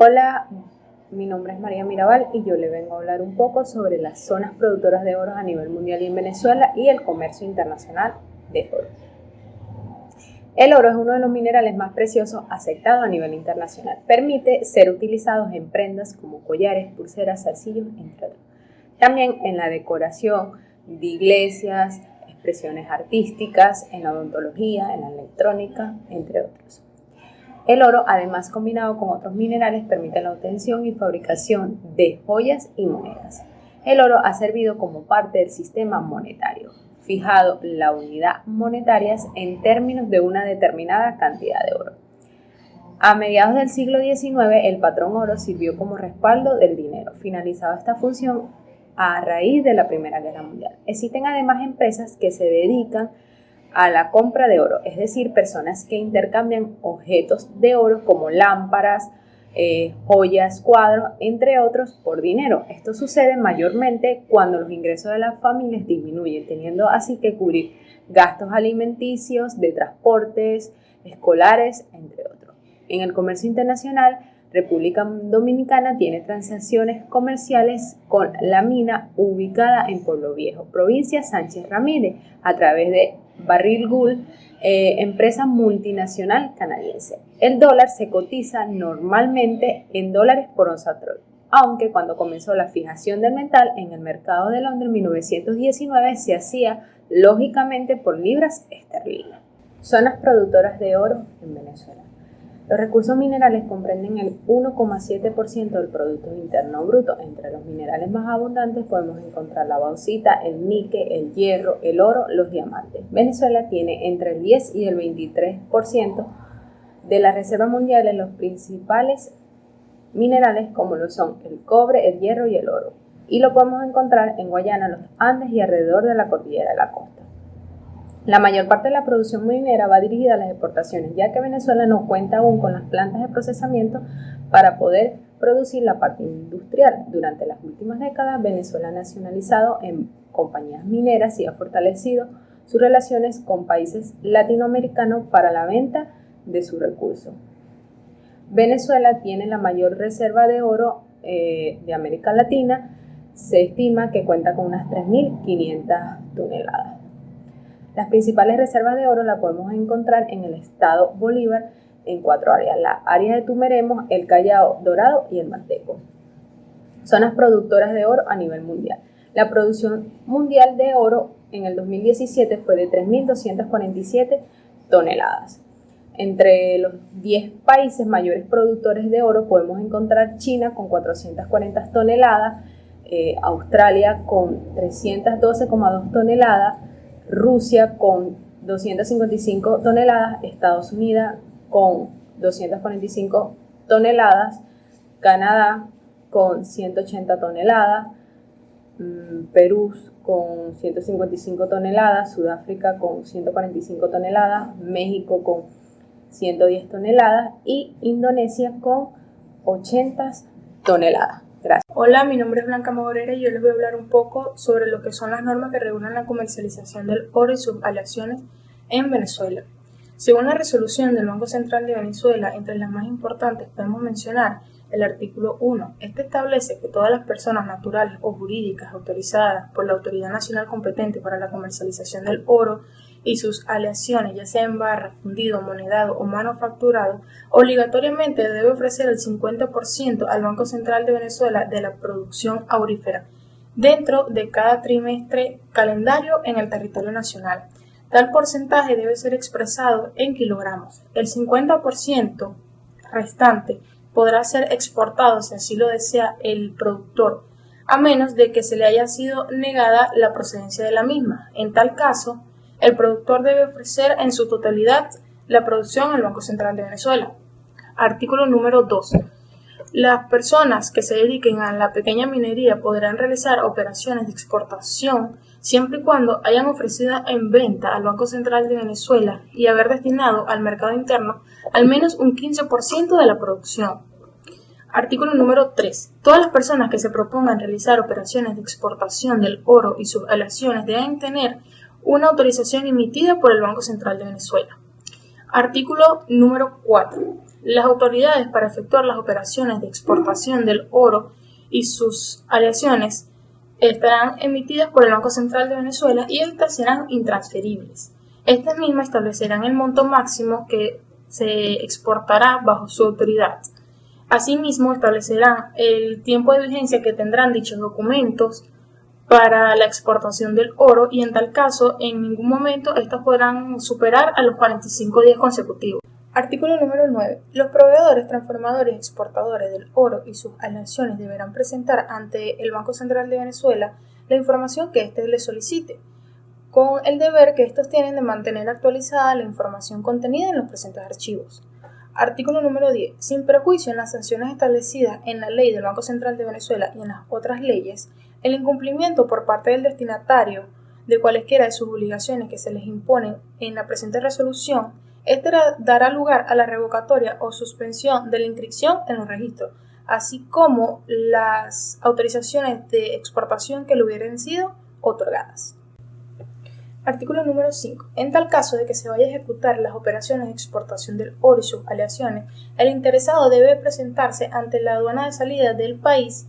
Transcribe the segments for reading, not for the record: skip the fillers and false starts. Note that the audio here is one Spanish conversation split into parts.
Hola, mi nombre es María Mirabal y yo le vengo a hablar un poco sobre las zonas productoras de oro a nivel mundial y en Venezuela y el comercio internacional de oro. El oro es uno de los minerales más preciosos aceptados a nivel internacional. Permite ser utilizados en prendas como collares, pulseras, zarcillos, entre otros. También en la decoración de iglesias, expresiones artísticas, en la odontología, en la electrónica, entre otros. El oro, además combinado con otros minerales, permite la obtención y fabricación de joyas y monedas. El oro ha servido como parte del sistema monetario, fijado la unidad monetaria en términos de una determinada cantidad de oro. A mediados del siglo XIX, el patrón oro sirvió como respaldo del dinero. Finalizada esta función a raíz de la Primera Guerra Mundial. Existen además empresas que se dedican a la compra de oro, es decir, personas que intercambian objetos de oro como lámparas, joyas, cuadros, entre otros, por dinero. Esto sucede mayormente cuando los ingresos de las familias disminuyen, teniendo así que cubrir gastos alimenticios, de transportes, escolares, entre otros. En el comercio internacional, República Dominicana tiene transacciones comerciales con la mina ubicada en Pueblo Viejo, provincia Sánchez Ramírez, a través de Barrick Gold, empresa multinacional canadiense. El dólar se cotiza normalmente en dólares por onza de oro, aunque cuando comenzó la fijación del metal en el mercado de Londres en 1919 se hacía lógicamente por libras esterlinas. Zonas productoras de oro en Venezuela. Los recursos minerales comprenden el 1,7% del Producto Interno Bruto. Entre los minerales más abundantes podemos encontrar la bauxita, el níquel, el hierro, el oro, los diamantes. Venezuela tiene entre el 10 y el 23% de las reservas mundiales. Los principales minerales como lo son el cobre, el hierro y el oro. Y lo podemos encontrar en Guayana, los Andes y alrededor de la cordillera de la costa. La mayor parte de la producción minera va dirigida a las exportaciones, ya que Venezuela no cuenta aún con las plantas de procesamiento para poder producir la parte industrial. Durante las últimas décadas, Venezuela ha nacionalizado en compañías mineras y ha fortalecido sus relaciones con países latinoamericanos para la venta de sus recursos. Venezuela tiene la mayor reserva de oro de América Latina. Se estima que cuenta con unas 3.500 toneladas. Las principales reservas de oro las podemos encontrar en el estado Bolívar en 4 áreas: la área de Tumeremo, el Callao, Dorado y el Manteco. Zonas productoras de oro a nivel mundial. La producción mundial de oro en el 2017 fue de 3.247 toneladas. Entre los 10 países mayores productores de oro podemos encontrar China con 440 toneladas, Australia con 312,2 toneladas, Rusia con 255 toneladas, Estados Unidos con 245 toneladas, Canadá con 180 toneladas, Perú con 155 toneladas, Sudáfrica con 145 toneladas, México con 110 toneladas y Indonesia con 80 toneladas. Gracias. Hola, mi nombre es Blanca Mogorera y yo les voy a hablar un poco sobre lo que son las normas que regulan la comercialización del oro y sus aleaciones en Venezuela. Según la resolución del Banco Central de Venezuela, entre las más importantes podemos mencionar el artículo 1. Este establece que todas las personas naturales o jurídicas autorizadas por la Autoridad Nacional competente para la comercialización del oro y sus aleaciones, ya sea en barra, fundido, monedado o manufacturado, obligatoriamente debe ofrecer el 50% al Banco Central de Venezuela de la producción aurífera dentro de cada trimestre calendario en el territorio nacional. Tal porcentaje debe ser expresado en kilogramos. El 50% restante podrá ser exportado si así lo desea el productor, a menos de que se le haya sido negada la procedencia de la misma. En tal caso, el productor debe ofrecer en su totalidad la producción al Banco Central de Venezuela. Artículo número 2. Las personas que se dediquen a la pequeña minería podrán realizar operaciones de exportación siempre y cuando hayan ofrecido en venta al Banco Central de Venezuela y haber destinado al mercado interno al menos un 15% de la producción. Artículo número 3. Todas las personas que se propongan realizar operaciones de exportación del oro y sus aleaciones deben tener una autorización emitida por el Banco Central de Venezuela. Artículo número 4. Las autoridades para efectuar las operaciones de exportación del oro y sus aleaciones estarán emitidas por el Banco Central de Venezuela y estas serán intransferibles. Estas mismas establecerán el monto máximo que se exportará bajo su autoridad. Asimismo, establecerán el tiempo de vigencia que tendrán dichos documentos para la exportación del oro y en tal caso, en ningún momento estas podrán superar a los 45 días consecutivos. Artículo número 9. Los proveedores, transformadores y exportadores del oro y sus aleaciones deberán presentar ante el Banco Central de Venezuela la información que éste les solicite, con el deber que estos tienen de mantener actualizada la información contenida en los presentes archivos. Artículo número 10. Sin perjuicio en las sanciones establecidas en la Ley del Banco Central de Venezuela y en las otras leyes, el incumplimiento por parte del destinatario de cualesquiera de sus obligaciones que se les imponen en la presente resolución, este dará lugar a la revocatoria o suspensión de la inscripción en los registros, así como las autorizaciones de exportación que le hubieran sido otorgadas. Artículo número 5. En tal caso de que se vaya a ejecutar las operaciones de exportación del oro y sus aleaciones, el interesado debe presentarse ante la aduana de salida del país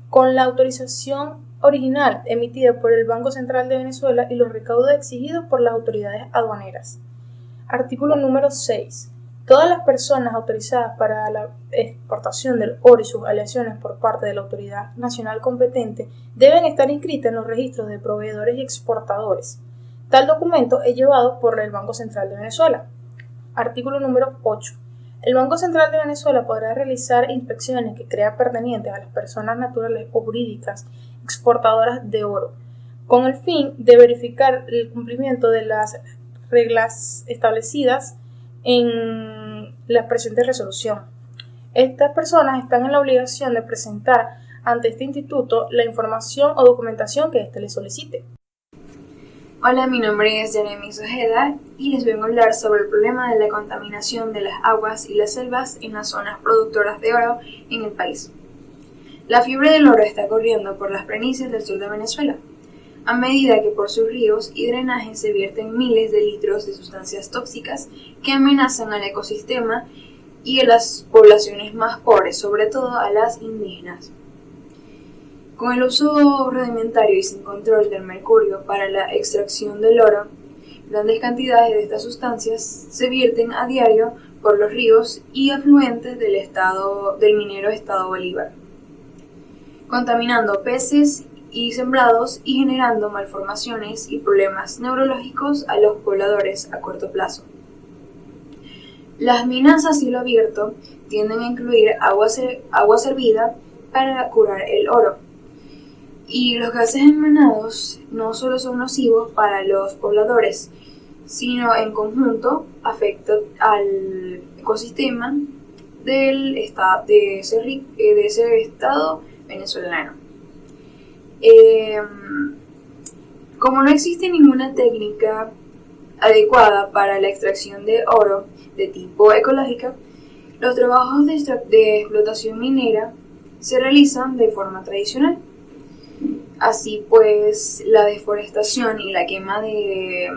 con la autorización original emitida por el Banco Central de Venezuela y los recaudos exigidos por las autoridades aduaneras. Artículo número 6. Todas las personas autorizadas para la exportación del oro y sus aleaciones por parte de la autoridad nacional competente deben estar inscritas en los registros de proveedores y exportadores. Tal documento es llevado por el Banco Central de Venezuela. Artículo número 8. El Banco Central de Venezuela podrá realizar inspecciones que crea pertinentes a las personas naturales o jurídicas exportadoras de oro, con el fin de verificar el cumplimiento de las reglas establecidas en la presente resolución. Estas personas están en la obligación de presentar ante este instituto la información o documentación que éste les solicite. Hola, mi nombre es Jeremy Ojeda y les vengo a hablar sobre el problema de la contaminación de las aguas y las selvas en las zonas productoras de oro en el país. La fiebre del oro está corriendo por las planicies del sur de Venezuela, a medida que por sus ríos y drenajes se vierten miles de litros de sustancias tóxicas que amenazan al ecosistema y a las poblaciones más pobres, sobre todo a las indígenas. Con el uso rudimentario y sin control del mercurio para la extracción del oro, grandes cantidades de estas sustancias se vierten a diario por los ríos y afluentes del minero Estado Bolívar, contaminando peces y sembrados y generando malformaciones y problemas neurológicos a los pobladores a corto plazo. Las minas a cielo abierto tienden a incluir agua servida para curar el oro. Y los gases emanados no solo son nocivos para los pobladores, sino en conjunto afectan al ecosistema de ese estado venezolano. Como no existe ninguna técnica adecuada para la extracción de oro de tipo ecológica, los trabajos de explotación minera se realizan de forma tradicional. Así pues, la deforestación y la quema de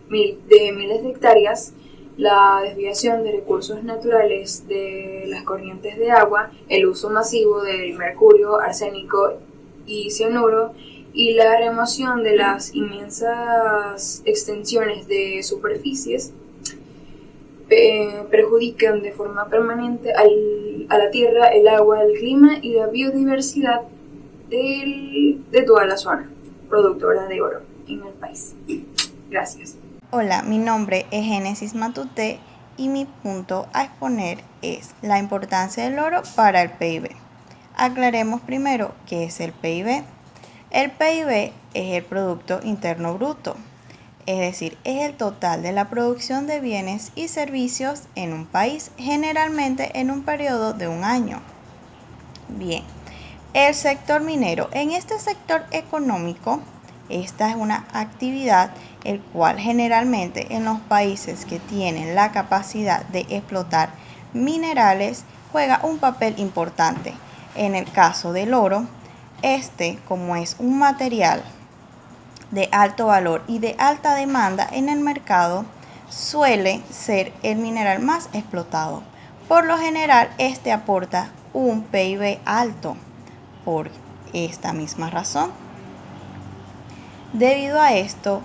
miles de hectáreas, la desviación de recursos naturales de las corrientes de agua, el uso masivo del mercurio, arsénico y cianuro y la remoción de las inmensas extensiones de superficies perjudican de forma permanente a la tierra, el agua, el clima y la biodiversidad de toda la zona productora de oro en el país. Gracias. Hola, mi nombre es Génesis Matute y mi punto a exponer es la importancia del oro para el PIB. Aclaremos primero qué es el PIB. El PIB es el Producto Interno Bruto, es decir, es el total de la producción de bienes y servicios en un país, generalmente en un periodo de un año. Bien. El sector minero. En este sector económico, esta es una actividad el cual generalmente en los países que tienen la capacidad de explotar minerales juega un papel importante. En el caso del oro, como es un material de alto valor y de alta demanda en el mercado, suele ser el mineral más explotado. Por lo general, este aporta un PIB alto por esta misma razón. Debido a esto,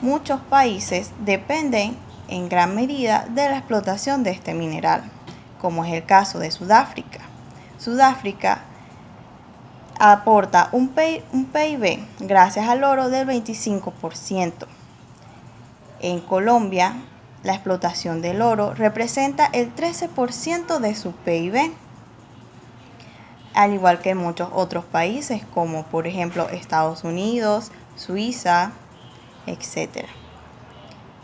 muchos países dependen en gran medida de la explotación de este mineral, como es el caso de Sudáfrica. Sudáfrica aporta un PIB gracias al oro del 25%. En Colombia, la explotación del oro representa el 13% de su PIB, al igual que en muchos otros países como por ejemplo Estados Unidos, Suiza, etc.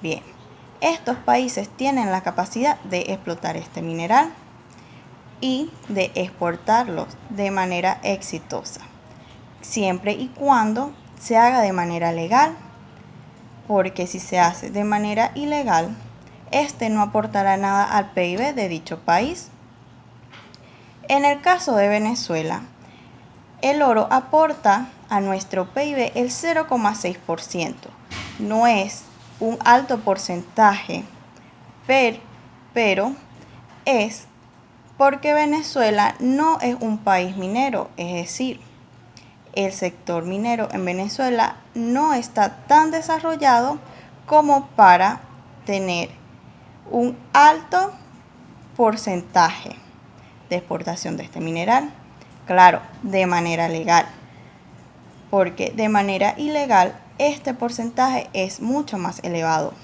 Bien, estos países tienen la capacidad de explotar este mineral y de exportarlos de manera exitosa, siempre y cuando se haga de manera legal, porque si se hace de manera ilegal, este no aportará nada al PIB de dicho país. En el caso de Venezuela, el oro aporta a nuestro PIB el 0,6%. No es un alto porcentaje, pero es porque Venezuela no es un país minero, es decir, el sector minero en Venezuela no está tan desarrollado como para tener un alto porcentaje de exportación de este mineral. Claro, de manera legal, porque de manera ilegal este porcentaje es mucho más elevado.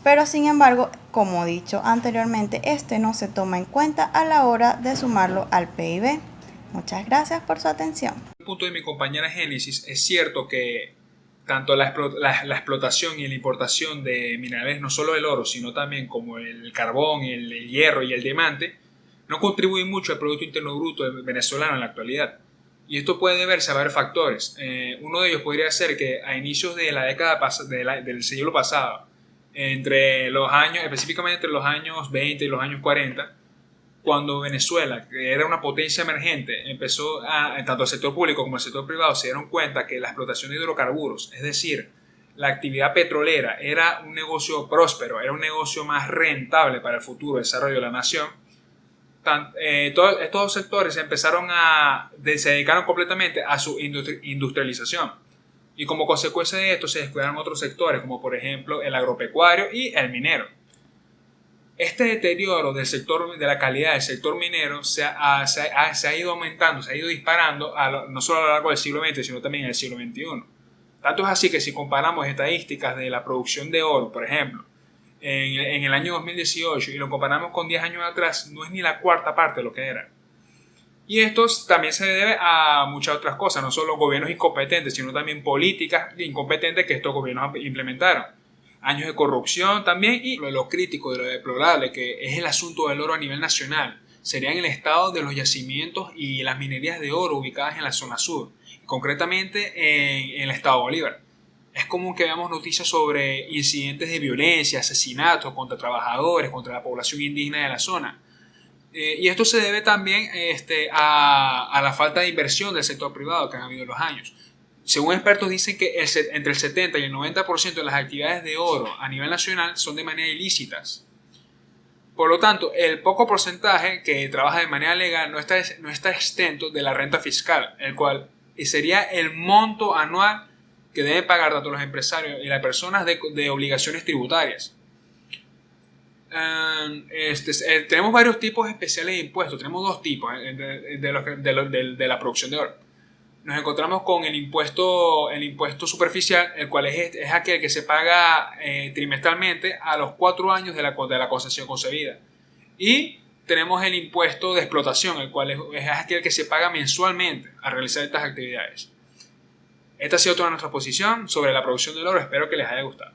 Pero sin embargo, como he dicho anteriormente, este no se toma en cuenta a la hora de sumarlo al PIB. Muchas gracias por su atención. El punto de mi compañera Génesis, es cierto que tanto la explotación y la importación de minerales, no solo el oro, sino también como el carbón, el hierro y el diamante, no contribuyen mucho al Producto Interno Bruto venezolano en la actualidad. Y esto puede deberse a varios factores. Uno de ellos podría ser que a inicios de la década del siglo pasado, específicamente entre los años 20 y los años 40, cuando Venezuela, que era una potencia emergente, tanto el sector público como el sector privado se dieron cuenta que la explotación de hidrocarburos, es decir, la actividad petrolera, era un negocio próspero, era un negocio más rentable para el futuro desarrollo de la nación. Todos estos sectores se dedicaron completamente a su industrialización, y como consecuencia de esto se descuidaron otros sectores como por ejemplo el agropecuario y el minero. Este deterioro de la calidad del sector minero se ha ido aumentando, se ha ido disparando no solo a lo largo del siglo XX, sino también en el siglo XXI. Tanto es así que si comparamos estadísticas de la producción de oro, por ejemplo, en el año 2018 y lo comparamos con 10 años atrás, no es ni la cuarta parte de lo que era. Y esto también se debe a muchas otras cosas, no solo gobiernos incompetentes, sino también políticas incompetentes que estos gobiernos implementaron. Años de corrupción también, y lo crítico, de lo deplorable que es el asunto del oro a nivel nacional, sería en el estado de los yacimientos y las minerías de oro ubicadas en la zona sur, concretamente en el estado Bolívar. Es común que veamos noticias sobre incidentes de violencia, asesinatos contra trabajadores, contra la población indígena de la zona. Y esto se debe también a la falta de inversión del sector privado que han habido en los años. Según expertos dicen que entre el 70 y el 90% de las actividades de oro a nivel nacional son de manera ilícitas. Por lo tanto, el poco porcentaje que trabaja de manera legal no está exento de la renta fiscal, el cual sería el monto anual que deben pagar tanto los empresarios y las personas de obligaciones tributarias. Tenemos varios tipos especiales de impuestos. Tenemos dos tipos de la producción de oro. Nos encontramos con el impuesto superficial, el cual es aquel que se paga trimestralmente a los 4 años de la concesión concebida. Y tenemos el impuesto de explotación, el cual es aquel que se paga mensualmente al realizar estas actividades. Esta ha sido toda nuestra exposición sobre la producción del oro. Espero que les haya gustado.